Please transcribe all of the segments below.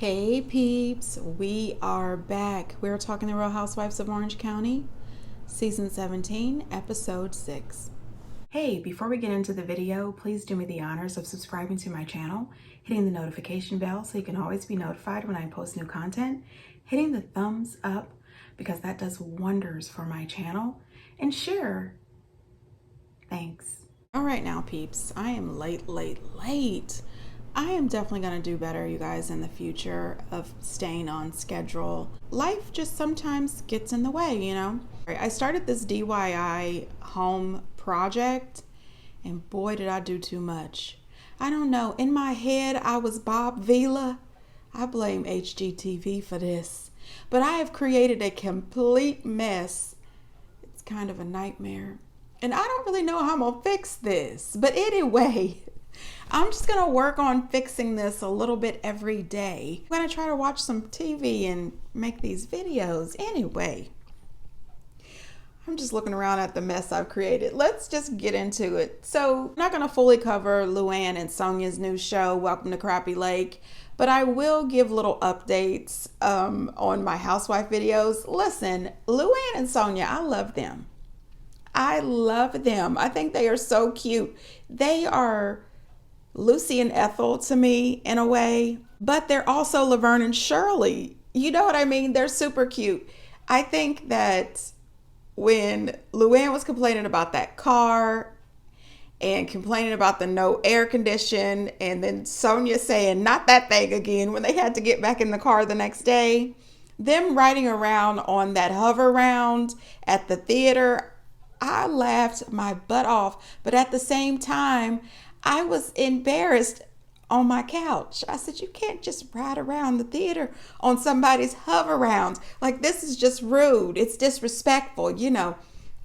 Hey peeps, we are back. We're talking the Real Housewives of Orange County, Season 17, Episode 6. Hey, before we get into the video, please do me the honors of subscribing to my channel, hitting the notification bell so you can always be notified when I post new content, hitting the thumbs up because that does wonders for my channel, and share. Thanks. All right now peeps, I am late. I am definitely going to do better, you guys, in the future of staying on schedule. Life just sometimes gets in the way, you know. I started this DIY home project, and boy, did I do too much. I don't know. In my head, I was Bob Vila. I blame HGTV for this. But I have created a complete mess. It's kind of a nightmare. And I don't really know how I'm going to fix this. But anyway, I'm just going to work on fixing this a little bit every day. I'm going to try to watch some TV and make these videos. Anyway, I'm just looking around at the mess I've created. Let's just get into it. So I'm not going to fully cover Luann and Sonya's new show, Welcome to Crappy Lake, but I will give little updates on my housewife videos. Listen, Luann and Sonya, I love them. I love them. I think they are so cute. They are Lucy and Ethel to me in a way, but they're also Laverne and Shirley. You know what I mean? They're super cute. I think that when Luann was complaining about that car and complaining about the no air condition, and then Sonya saying not that thing again when they had to get back in the car the next day, them riding around on that hover round at the theater, I laughed my butt off, but at the same time, I was embarrassed on my couch. I said, you can't just ride around the theater on somebody's hover round. Like, this is just rude. It's disrespectful, you know.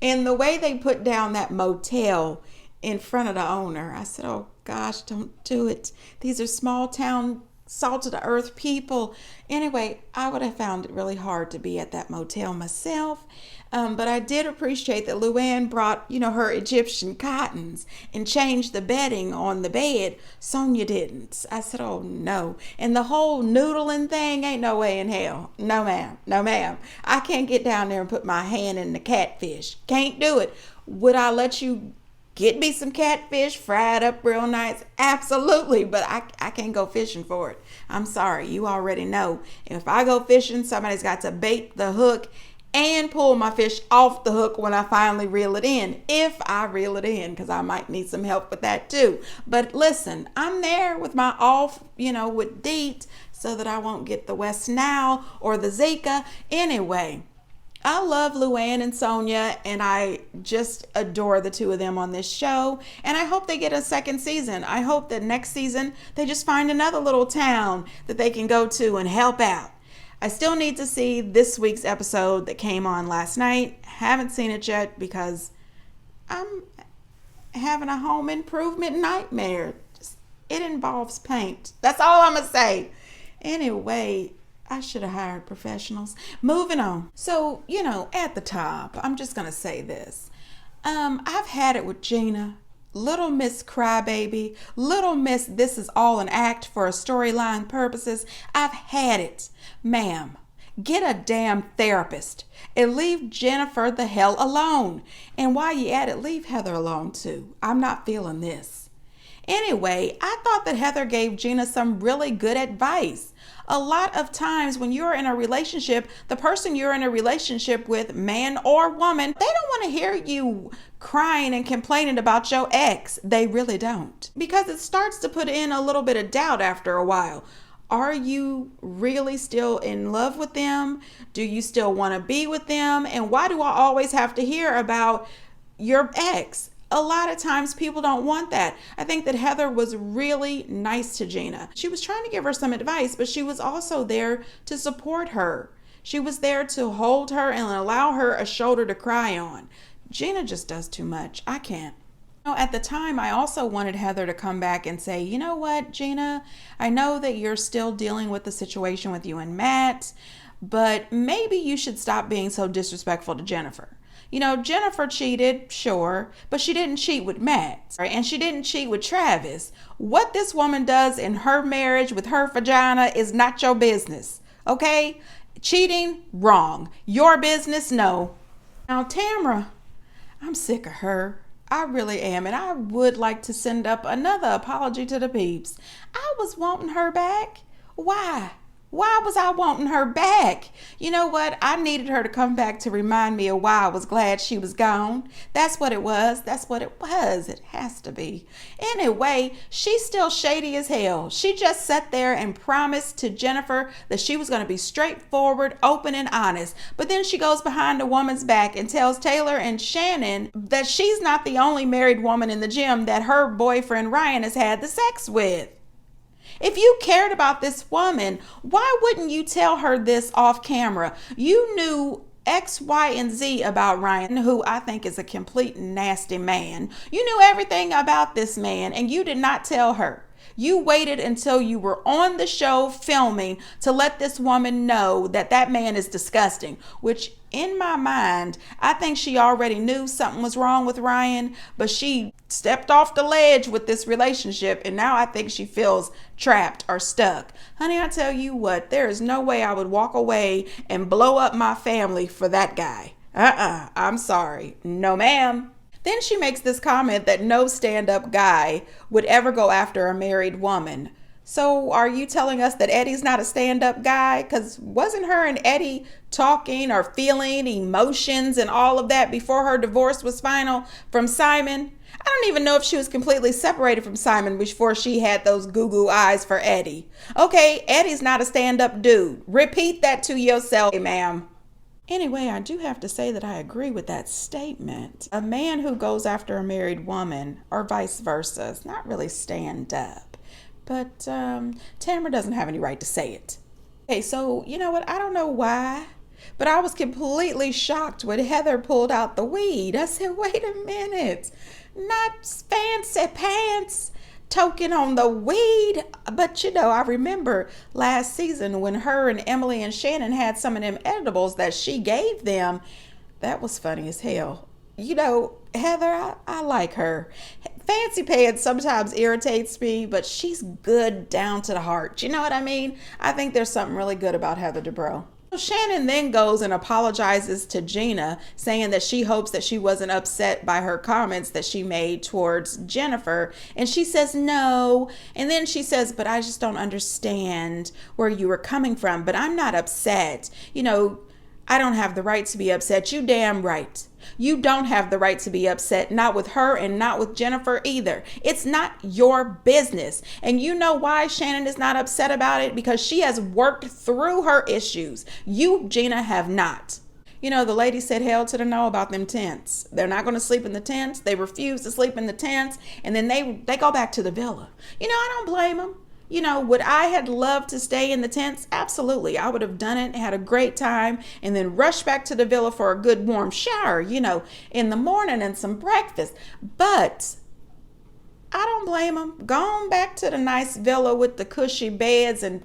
And the way they put down that motel in front of the owner, I said, oh gosh, don't do it. These are small town, salt of the earth people. Anyway, I would have found it really hard to be at that motel myself. But I did appreciate that Luann brought, her Egyptian cottons and changed the bedding on the bed. Sonya didn't. I said, oh no. And the whole noodling thing, ain't no way in hell. No ma'am. No ma'am. I can't get down there and put my hand in the catfish. Can't do it. Would I let you get me some catfish fried up real nice? Absolutely, but I can't go fishing for it. I'm sorry, you already know. If I go fishing, somebody's got to bait the hook and pull my fish off the hook when I finally reel it in. If I reel it in, because I might need some help with that too. But listen, I'm there with my off, with DEET so that I won't get the West Nile or the Zika. Anyway, I love Luann and Sonya, and I just adore the two of them on this show. And I hope they get a second season. I hope that next season they just find another little town that they can go to and help out. I still need to see this week's episode that came on last night. Haven't seen it yet because I'm having a home improvement nightmare. It involves paint. That's all I'm going to say. Anyway, I should have hired professionals. Moving on. So, at the top, I'm just going to say this. I've had it with Gina. Little Miss Crybaby. Little Miss This is all an act for storyline purposes. I've had it. Ma'am, get a damn therapist and leave Jennifer the hell alone. And while you at it, leave Heather alone too. I'm not feeling this. Anyway, I thought that Heather gave Gina some really good advice. A lot of times when you're in a relationship, the person you're in a relationship with, man or woman, they don't want to hear you crying and complaining about your ex. They really don't. Because it starts to put in a little bit of doubt after a while. Are you really still in love with them? Do you still want to be with them? And why do I always have to hear about your ex? A lot of times people don't want that. I think that Heather was really nice to Gina. She was trying to give her some advice, but she was also there to support her. She was there to hold her and allow her a shoulder to cry on. Gina just does too much. I can't. At the time, I also wanted Heather to come back and say, you know what, Gina, I know that you're still dealing with the situation with you and Matt, but maybe you should stop being so disrespectful to Jennifer. Jennifer cheated, sure, but she didn't cheat with Matt, right? And she didn't cheat with Travis. What this woman does in her marriage with her vagina is not your business, okay? Cheating, wrong. Your business, no. Now, Tamra, I'm sick of her. I really am. And I would like to send up another apology to the peeps. I was wanting her back. Why? Why was I wanting her back? You know what? I needed her to come back to remind me of why I was glad she was gone. That's what it was. That's what it was. It has to be. Anyway, she's still shady as hell. She just sat there and promised to Jennifer that she was going to be straightforward, open, and honest. But then she goes behind a woman's back and tells Taylor and Shannon that she's not the only married woman in the gym that her boyfriend Ryan has had the sex with. If you cared about this woman, why wouldn't you tell her this off camera? You knew X, Y, and Z about Ryan, who I think is a complete nasty man. You knew everything about this man and you did not tell her. You waited until you were on the show filming to let this woman know that that man is disgusting, which in my mind, I think she already knew something was wrong with Ryan, but she stepped off the ledge with this relationship and now I think she feels trapped or stuck. Honey, I tell you what, there is no way I would walk away and blow up my family for that guy. I'm sorry. No, ma'am. Then she makes this comment that no stand-up guy would ever go after a married woman. So are you telling us that Eddie's not a stand-up guy? Because wasn't her and Eddie talking or feeling emotions and all of that before her divorce was final from Simon? I don't even know if she was completely separated from Simon before she had those goo-goo eyes for Eddie. Okay, Eddie's not a stand-up dude. Repeat that to yourself, ma'am. Anyway, I do have to say that I agree with that statement. A man who goes after a married woman or vice versa is not really stand up. But Tamara doesn't have any right to say it. Okay, so you know what? I don't know why, but I was completely shocked when Heather pulled out the weed. I said, wait a minute, not fancy pants token on the weed. But I remember last season when her and Emily and Shannon had some of them edibles that she gave them. That was funny as hell. Heather, I like her. Fancy pants sometimes irritates me, but she's good down to the heart. You know what I mean? I think there's something really good about Heather Dubrow. Shannon then goes and apologizes to Gina, saying that she hopes that she wasn't upset by her comments that she made towards Jennifer. And she says no. And then she says, but I just don't understand where you were coming from. But I'm not upset. I don't have the right to be upset. You damn right. You don't have the right to be upset, not with her and not with Jennifer either. It's not your business. And you know why Shannon is not upset about it? Because she has worked through her issues. You, Gina, have not. The lady said hell to the no about them tents. They're not going to sleep in the tents. They refuse to sleep in the tents. And then they go back to the villa. I don't blame them. Would I had loved to stay in the tents? Absolutely. I would have done it, had a great time, and then rushed back to the villa for a good warm shower, in the morning and some breakfast. But I don't blame them. Going back to the nice villa with the cushy beds and,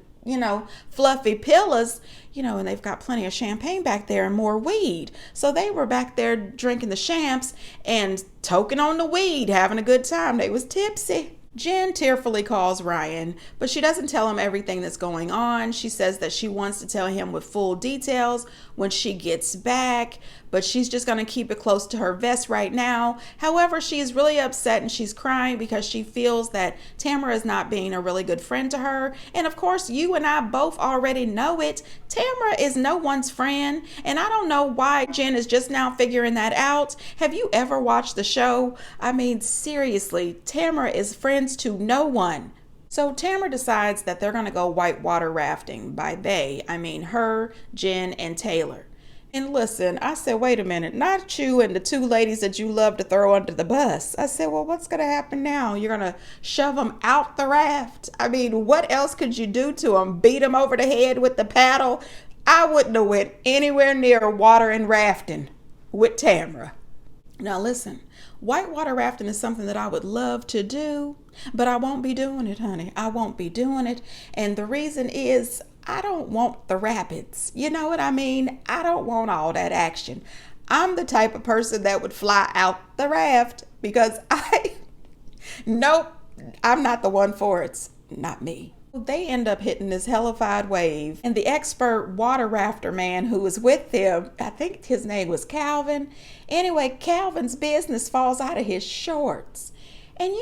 fluffy pillows, and they've got plenty of champagne back there and more weed. So they were back there drinking the champs and toking on the weed, having a good time. They was tipsy. Jen tearfully calls Ryan, but she doesn't tell him everything that's going on. She says that she wants to tell him with full details when she gets back, but she's just going to keep it close to her vest right now. However, she is really upset and she's crying because she feels that Tamara is not being a really good friend to her. And of course, you and I both already know it. Tamara is no one's friend, and I don't know why Jen is just now figuring that out. Have you ever watched the show? I mean, seriously, Tamara is friends to no one. So Tamara decides that they're going to go whitewater rafting. By they, I mean her, Jen, and Taylor. And listen, I said, wait a minute, not you and the two ladies that you love to throw under the bus. I said, well, what's going to happen now? You're going to shove them out the raft? I mean, what else could you do to them? Beat them over the head with the paddle? I wouldn't have went anywhere near water and rafting with Tamara. Now listen, whitewater rafting is something that I would love to do, but I won't be doing it, honey. I won't be doing it. And the reason is I don't want the rapids. You know what I mean? I don't want all that action. I'm the type of person that would fly out the raft because nope, I'm not the one for it. It's not me. They end up hitting this hellified wave, and the expert water rafter man who was with them, I think his name was Calvin. Anyway, Calvin's business falls out of his shorts. And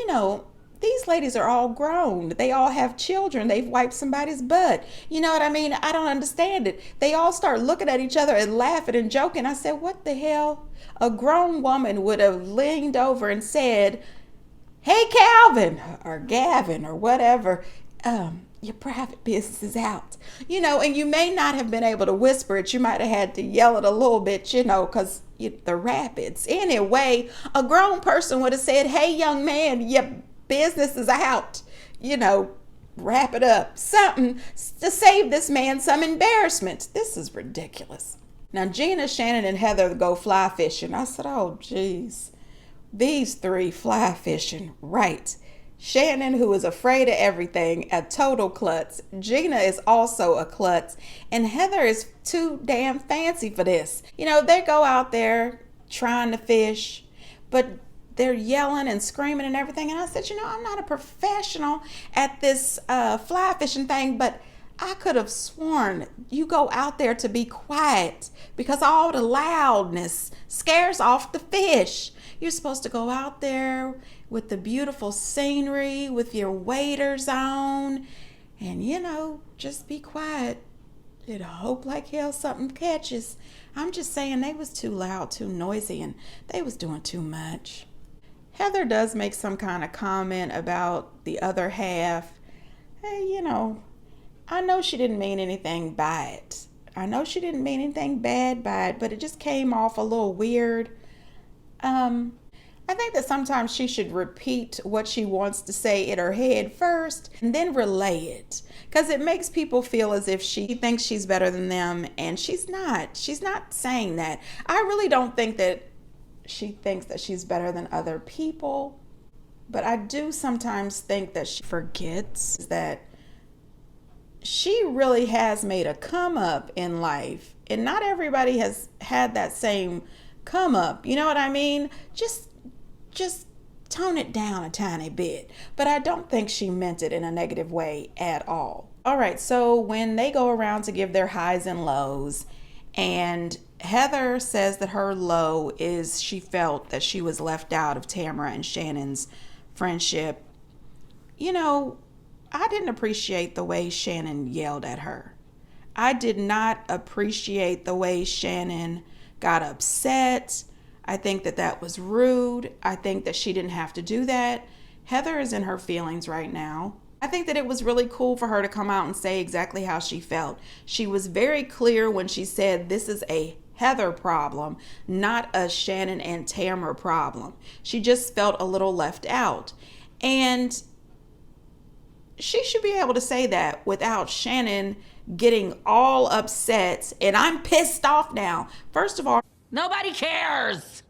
these ladies are all grown. They all have children. They've wiped somebody's butt. You know what I mean? I don't understand it. They all start looking at each other and laughing and joking. I said, what the hell? A grown woman would have leaned over and said, hey, Calvin, or Gavin, or whatever, your private business is out. And you may not have been able to whisper it. You might have had to yell it a little bit, because the rapids. Anyway, a grown person would have said, hey, young man, your business is out. Wrap it up. Something to save this man some embarrassment. This is ridiculous. Now, Gina, Shannon, and Heather go fly fishing. I said, oh, geez. These three fly fishing, right. Shannon, who is afraid of everything, a total klutz. Gina is also a klutz. And Heather is too damn fancy for this. They go out there trying to fish, but they're yelling and screaming and everything. And I said, I'm not a professional at this fly fishing thing, but I could have sworn you go out there to be quiet because all the loudness scares off the fish. You're supposed to go out there with the beautiful scenery, with your waders on, and, just be quiet and hope like hell something catches. I'm just saying they was too loud, too noisy, and they was doing too much. Heather does make some kind of comment about the other half. Hey, I know she didn't mean anything by it. I know she didn't mean anything bad by it, but it just came off a little weird. I think that sometimes she should repeat what she wants to say in her head first and then relay it, because it makes people feel as if she thinks she's better than them, and she's not. She's not saying that. I really don't think that she thinks that she's better than other people, but I do sometimes think that she forgets that she really has made a come up in life, and not everybody has had that same come up. You know what I mean? Just tone it down a tiny bit. But I don't think she meant it in a negative way at all. All right, so when they go around to give their highs and lows, and Heather says that her low is she felt that she was left out of Tamara and Shannon's friendship. I didn't appreciate the way Shannon yelled at her. I did not appreciate the way Shannon got upset. I think that was rude. I think that she didn't have to do that. Heather is in her feelings right now. I think that it was really cool for her to come out and say exactly how she felt. She was very clear when she said this is a Heather problem, not a Shannon and Tamara problem. She just felt a little left out. And she should be able to say that without Shannon getting all upset. And I'm pissed off now. First of all, nobody cares.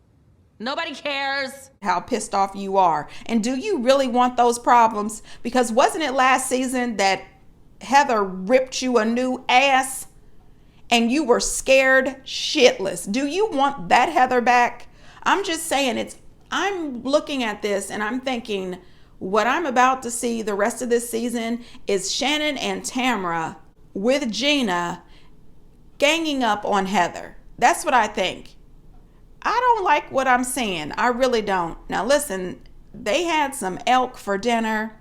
Nobody cares how pissed off you are. And do you really want those problems? Because wasn't it last season that Heather ripped you a new ass and you were scared shitless? Do you want that Heather back? I'm just saying, I'm looking at this and I'm thinking what I'm about to see the rest of this season is Shannon and Tamara with Gina ganging up on Heather. That's what I think. I don't like what I'm seeing. I really don't. Now listen, they had some elk for dinner.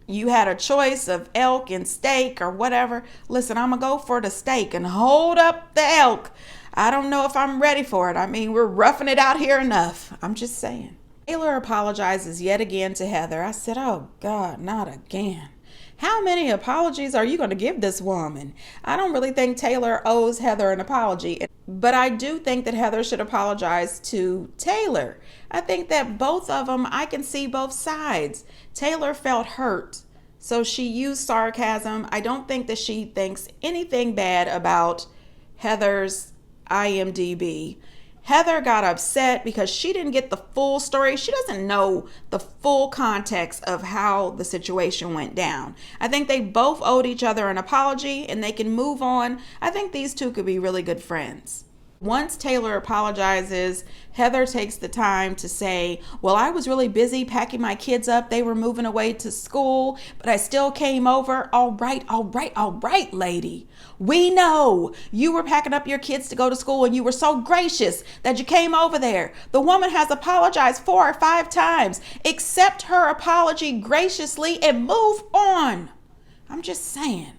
You had a choice of elk and steak or whatever. Listen, I'm going to go for the steak and hold up the elk. I don't know if I'm ready for it. I mean, we're roughing it out here enough. I'm just saying. Taylor apologizes yet again to Heather. I said, oh God, not again. How many apologies are you going to give this woman? I don't really think Taylor owes Heather an apology, but I do think that Heather should apologize to Taylor. I think that both of them, I can see both sides. Taylor felt hurt, so she used sarcasm. I don't think that she thinks anything bad about Heather's IMDb. Heather got upset because she didn't get the full story. She doesn't know the full context of how the situation went down. I think they both owed each other an apology and they can move on. I think these two could be really good friends. Once Taylor apologizes, Heather takes the time to say, well, I was really busy packing my kids up. They were moving away to school, but I still came over. All right, lady. We know you were packing up your kids to go to school and you were so gracious that you came over there. The woman has apologized 4 or 5 times. Accept her apology graciously and move on. I'm just saying.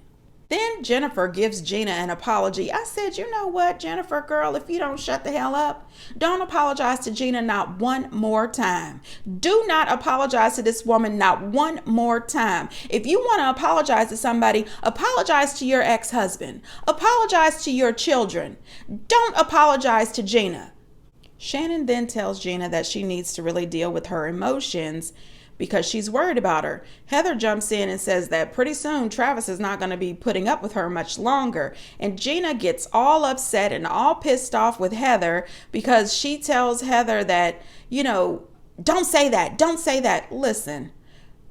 Then Jennifer gives Gina an apology. I said, you know what, Jennifer, girl, if you don't shut the hell up, don't apologize to Gina not one more time. Do not apologize to this woman not one more time. If you want to apologize to somebody, apologize to your ex-husband. Apologize to your children. Don't apologize to Gina. Shannon then tells Gina that she needs to really deal with her emotions because she's worried about her. Heather jumps in and says that pretty soon Travis is not going to be putting up with her much longer. And Gina gets all upset and all pissed off with Heather because she tells Heather that, don't say that. Don't say that. Listen,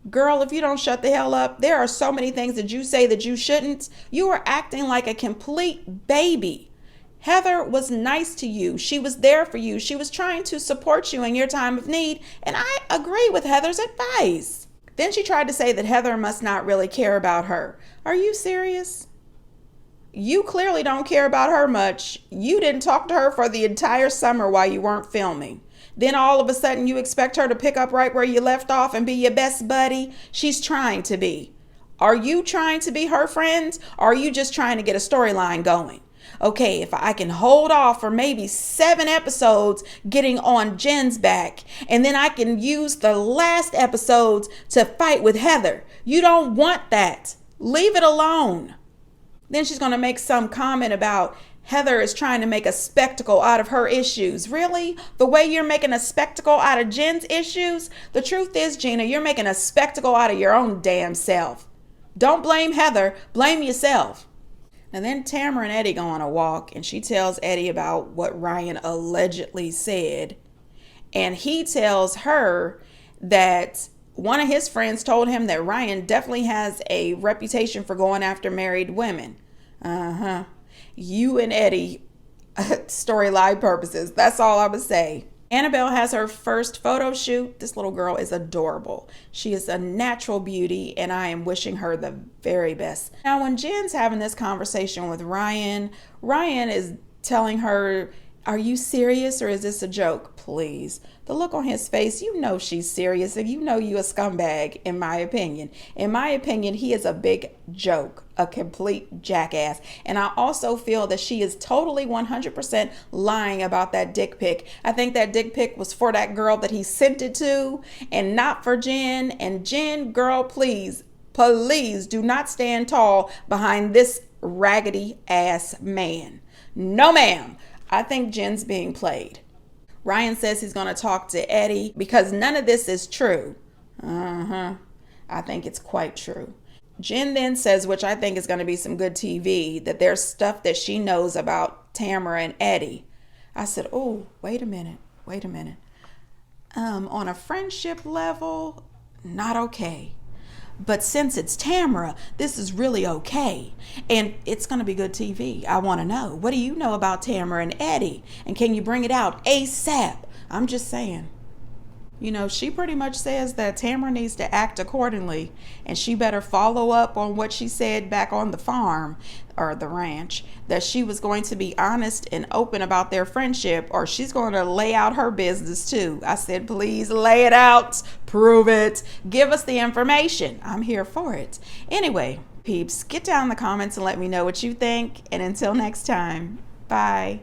girl, if you don't shut the hell up, there are so many things that you say that you shouldn't. You are acting like a complete baby. Heather was nice to you. She was there for you. She was trying to support you in your time of need. And I agree with Heather's advice. Then she tried to say that Heather must not really care about her. Are you serious? You clearly don't care about her much. You didn't talk to her for the entire summer while you weren't filming. Then all of a sudden you expect her to pick up right where you left off and be your best buddy? She's trying to be. Are you trying to be her friend? Or are you just trying to get a storyline going? Okay, if I can hold off for maybe 7 episodes getting on Jen's back, and then I can use the last episodes to fight with Heather. You don't want that. Leave it alone. Then she's going to make some comment about Heather is trying to make a spectacle out of her issues. Really? The way you're making a spectacle out of Jen's issues? The truth is, Gina, you're making a spectacle out of your own damn self. Don't blame Heather. Blame yourself. And then Tamara and Eddie go on a walk, and she tells Eddie about what Ryan allegedly said. And he tells her that one of his friends told him that Ryan definitely has a reputation for going after married women. You and Eddie, storyline purposes. That's all I would say. Annabelle has her first photo shoot. This little girl is adorable. She is a natural beauty, and I am wishing her the very best. Now, when Jen's having this conversation with Ryan, Ryan is telling her, are you serious or is this a joke? Please. The look on his face, you know she's serious, and you know you a scumbag, in my opinion. In my opinion, he is a big joke, a complete jackass. And I also feel that she is totally 100% lying about that dick pic. I think that dick pic was for that girl that he sent it to and not for Jen. And Jen, girl, please do not stand tall behind this raggedy ass man. No, ma'am. I think Jen's being played. Ryan says he's going to talk to Eddie because none of this is true. I think it's quite true. Jen then says, which I think is going to be some good TV, that there's stuff that she knows about Tamara and Eddie. I said, oh, wait a minute. On a friendship level, not okay. But since it's Tamara, this is really okay. And it's going to be good TV. I want to know. What do you know about Tamara and Eddie? And can you bring it out ASAP? I'm just saying. She pretty much says that Tamara needs to act accordingly. And she better follow up on what she said back on the farm or the ranch. That she was going to be honest and open about their friendship, or she's going to lay out her business too. I said, please lay it out. Prove it. Give us the information. I'm here for it. Anyway, peeps, get down in the comments and let me know what you think. And until next time, bye.